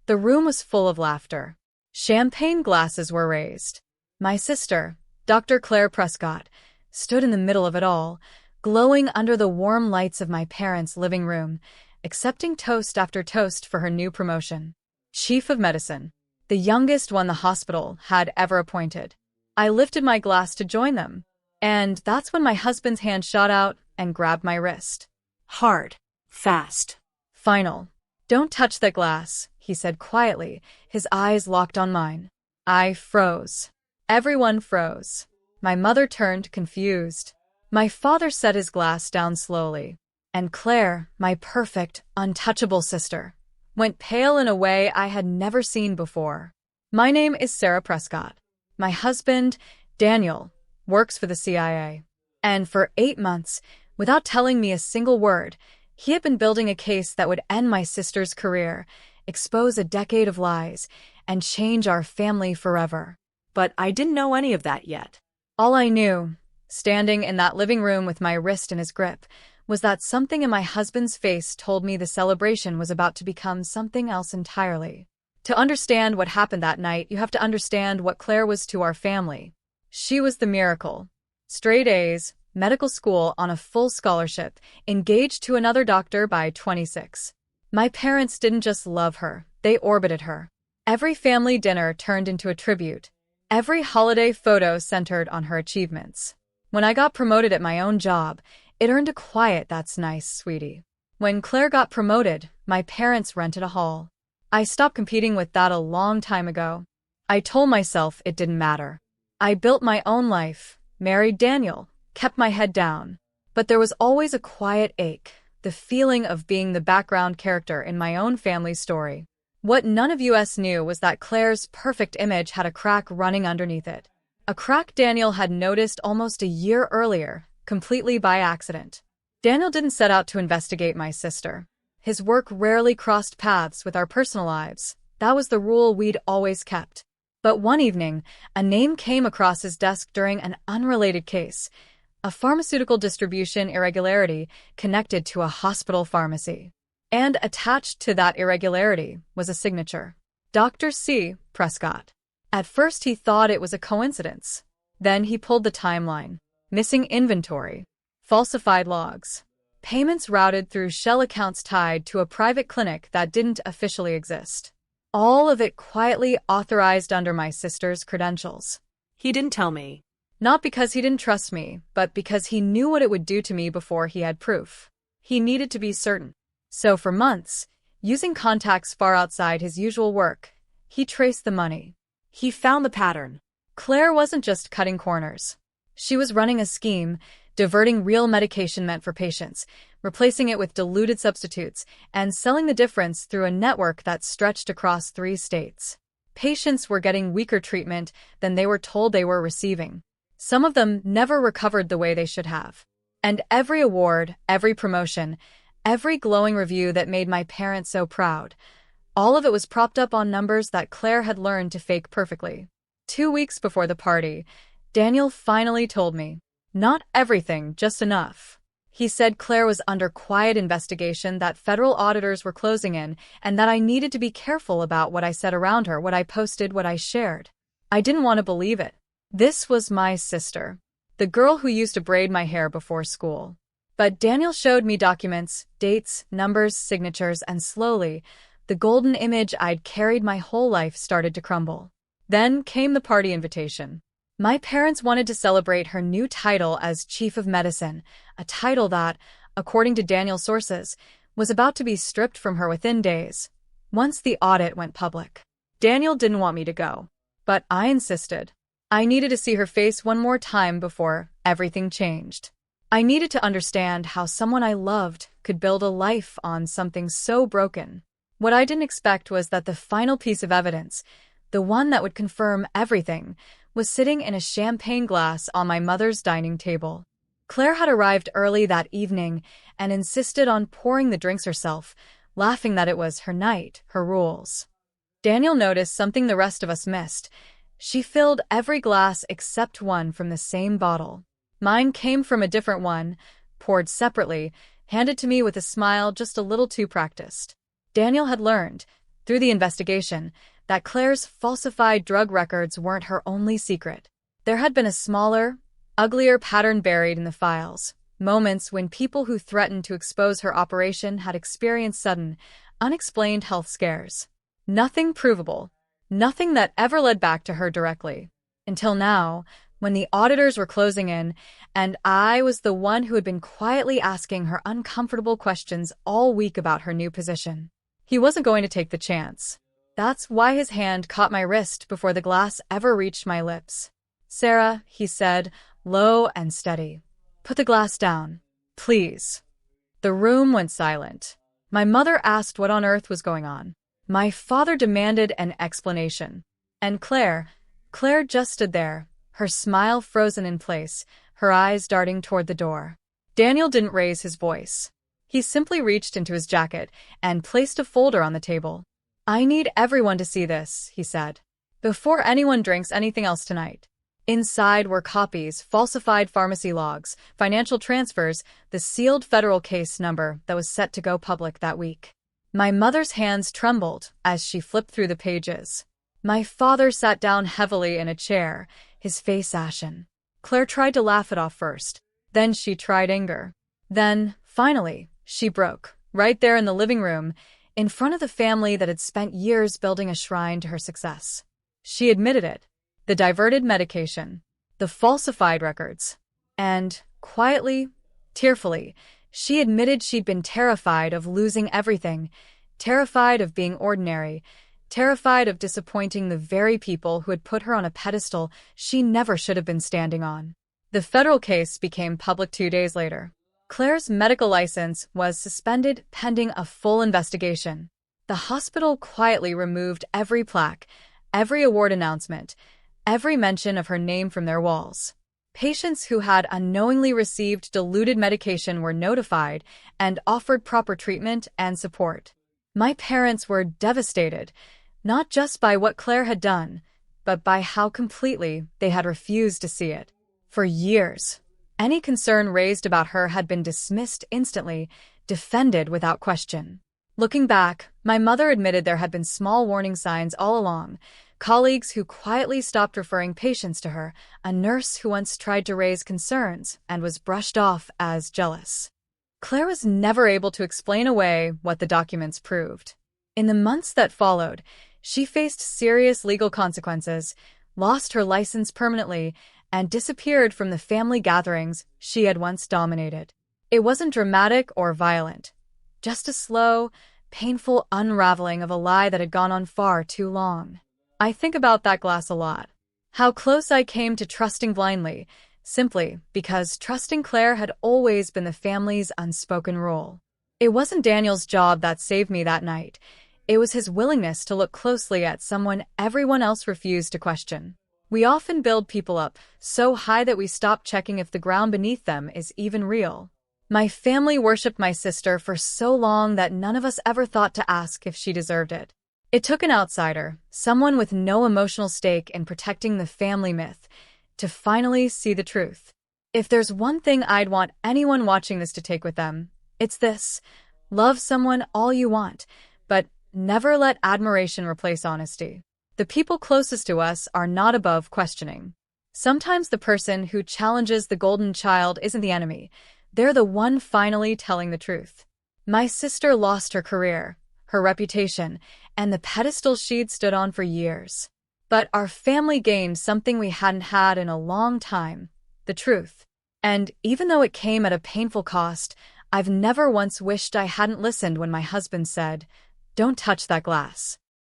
The room was full of laughter. Champagne glasses were raised. My sister, Dr. Claire Prescott, stood in the middle of it all, glowing under the warm lights of my parents' living room, accepting toast after toast for her new promotion. Chief of Medicine, the youngest one the hospital had ever appointed. I lifted my glass to join them, and that's when my husband's hand shot out and grabbed my wrist. Hard. Fast. Final. Don't touch that glass, he said quietly, his eyes locked on mine. I froze. Everyone froze. My mother turned confused. My father set his glass down slowly. And Claire, my perfect, untouchable sister, went pale in a way I had never seen before. My name is Sarah Prescott. My husband, Daniel, works for the CIA. And for 8 months, without telling me a single word, he had been building a case that would end my sister's career, expose a decade of lies, and change our family forever. But I didn't know any of that yet. All I knew, standing in that living room with my wrist in his grip, was that something in my husband's face told me the celebration was about to become something else entirely. To understand what happened that night, you have to understand what Claire was to our family. She was the miracle. Straight A's, medical school on a full scholarship, engaged to another doctor by 26. My parents didn't just love her, they orbited her. Every family dinner turned into a tribute. Every holiday photo centered on her achievements. When I got promoted at my own job, it earned a quiet "that's nice, sweetie." When Claire got promoted, my parents rented a hall. I stopped competing with that a long time ago. I told myself it didn't matter. I built my own life, married Daniel, kept my head down. But there was always a quiet ache, the feeling of being the background character in my own family story. What none of us knew was that Claire's perfect image had a crack running underneath it. A crack Daniel had noticed almost a year earlier, completely by accident. Daniel didn't set out to investigate my sister. His work rarely crossed paths with our personal lives. That was the rule we'd always kept. But one evening, a name came across his desk during an unrelated case, a pharmaceutical distribution irregularity connected to a hospital pharmacy. And attached to that irregularity was a signature. Dr. C. Prescott. At first he thought it was a coincidence. Then he pulled the timeline. Missing inventory. Falsified logs. Payments routed through shell accounts tied to a private clinic that didn't officially exist. All of it quietly authorized under my sister's credentials. He didn't tell me. Not because he didn't trust me, but because he knew what it would do to me before he had proof. He needed to be certain. So for months, using contacts far outside his usual work, he traced the money. He found the pattern. Claire wasn't just cutting corners. She was running a scheme, diverting real medication meant for patients, replacing it with diluted substitutes, and selling the difference through a network that stretched across 3 states. Patients were getting weaker treatment than they were told they were receiving. Some of them never recovered the way they should have. And every award, every promotion, every glowing review that made my parents so proud, all of it was propped up on numbers that Claire had learned to fake perfectly. 2 weeks before the party, Daniel finally told me, not everything, just enough. He said Claire was under quiet investigation, that federal auditors were closing in, and that I needed to be careful about what I said around her, what I posted, what I shared. I didn't want to believe it. This was my sister, the girl who used to braid my hair before school. But Daniel showed me documents, dates, numbers, signatures, and slowly, the golden image I'd carried my whole life started to crumble. Then came the party invitation. My parents wanted to celebrate her new title as Chief of Medicine, a title that, according to Daniel's sources, was about to be stripped from her within days, once the audit went public. Daniel didn't want me to go, but I insisted. I needed to see her face one more time before everything changed. I needed to understand how someone I loved could build a life on something so broken. What I didn't expect was that the final piece of evidence, the one that would confirm everything, was sitting in a champagne glass on my mother's dining table. Claire had arrived early that evening and insisted on pouring the drinks herself, laughing that it was her night, her rules. Daniel noticed something the rest of us missed. She filled every glass except one from the same bottle. Mine came from a different one, poured separately, handed to me with a smile just a little too practiced. Daniel had learned, through the investigation, that Claire's falsified drug records weren't her only secret. There had been a smaller, uglier pattern buried in the files, moments when people who threatened to expose her operation had experienced sudden, unexplained health scares. Nothing provable, nothing that ever led back to her directly. Until now, when the auditors were closing in, and I was the one who had been quietly asking her uncomfortable questions all week about her new position. He wasn't going to take the chance. That's why his hand caught my wrist before the glass ever reached my lips. "Sarah," he said, low and steady. "Put the glass down, please." The room went silent. My mother asked what on earth was going on. My father demanded an explanation. And Claire just stood there, her smile frozen in place, her eyes darting toward the door. Daniel didn't raise his voice. He simply reached into his jacket and placed a folder on the table. "I need everyone to see this," he said, "before anyone drinks anything else tonight." Inside were copies, falsified pharmacy logs, financial transfers, the sealed federal case number that was set to go public that week. My mother's hands trembled as she flipped through the pages. My father sat down heavily in a chair, his face ashen. Claire tried to laugh it off first. Then she tried anger. Then, finally, she broke, right there in the living room, in front of the family that had spent years building a shrine to her success. She admitted it. The diverted medication, the falsified records, and, quietly, tearfully, she admitted she'd been terrified of losing everything, terrified of being ordinary, terrified of disappointing the very people who had put her on a pedestal she never should have been standing on. The federal case became public 2 days later. Claire's medical license was suspended pending a full investigation. The hospital quietly removed every plaque, every award announcement, every mention of her name from their walls. Patients who had unknowingly received diluted medication were notified and offered proper treatment and support. My parents were devastated, not just by what Claire had done, but by how completely they had refused to see it. For years, any concern raised about her had been dismissed instantly, defended without question. Looking back, my mother admitted there had been small warning signs all along. Colleagues who quietly stopped referring patients to her, a nurse who once tried to raise concerns and was brushed off as jealous. Claire was never able to explain away what the documents proved. In the months that followed, she faced serious legal consequences, lost her license permanently, and disappeared from the family gatherings she had once dominated. It wasn't dramatic or violent, just a slow, painful unraveling of a lie that had gone on far too long. I think about that glass a lot. How close I came to trusting blindly, simply because trusting Claire had always been the family's unspoken rule. It wasn't Daniel's job that saved me that night. It was his willingness to look closely at someone everyone else refused to question. We often build people up so high that we stop checking if the ground beneath them is even real. My family worshipped my sister for so long that none of us ever thought to ask if she deserved it. It took an outsider, someone with no emotional stake in protecting the family myth, to finally see the truth. If there's one thing I'd want anyone watching this to take with them, it's this: love someone all you want, but never let admiration replace honesty. The people closest to us are not above questioning. Sometimes the person who challenges the golden child isn't the enemy. They're the one finally telling the truth. My sister lost her career, her reputation, and the pedestal she'd stood on for years. But our family gained something we hadn't had in a long time: the truth. And even though it came at a painful cost, I've never once wished I hadn't listened when my husband said, "Don't touch that glass."